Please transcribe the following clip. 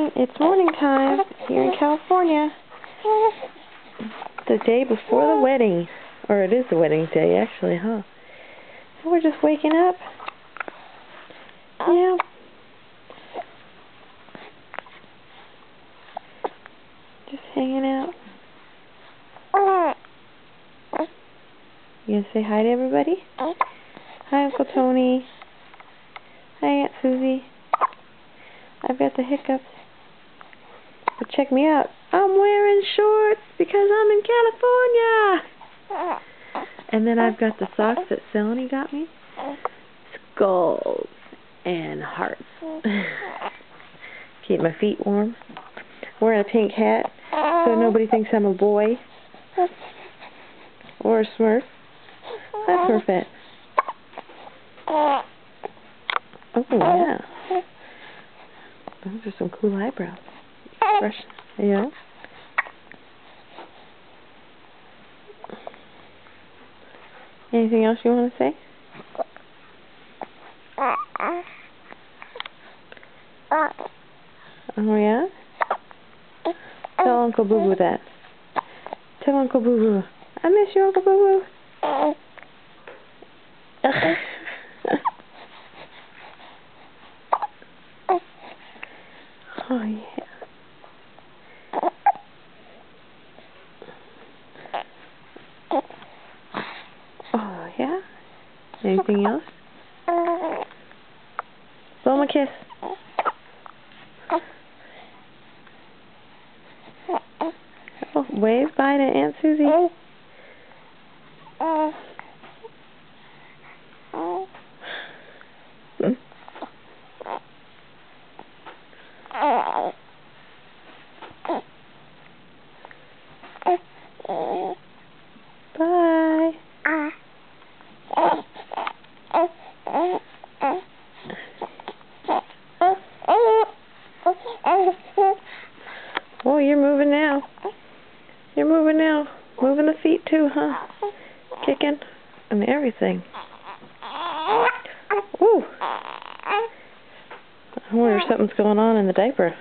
morning. It's morning time here in California. The day before the wedding. Or it is the wedding day, actually, huh? So we're just waking up. Yeah. Just hanging out. You gonna say hi to everybody? Hi, Uncle Tony. Hi, Aunt Susie. I've got the hiccups. But check me out. I'm wearing shorts because I'm in California. And then I've got the socks that Selene got me. Skulls and hearts. Keep my feet warm. Wearing a pink hat so nobody thinks I'm a boy. Or a Smurf. Hi, Smurfette. Oh, yeah. Those are some cool eyebrows. Fresh. Yeah. Anything else you want to say? Oh, yeah? Tell Uncle Boo Boo that. Tell Uncle Boo Boo. I miss you, Uncle Boo Boo. Oh, yeah. Oh, yeah? Anything else? Blow him a kiss. Oh, wave bye to Aunt Susie. Bye. Oh, you're moving now. You're moving now. Moving the feet too, huh? Kicking and everything. Ooh. I wonder if something's going on in the diaper.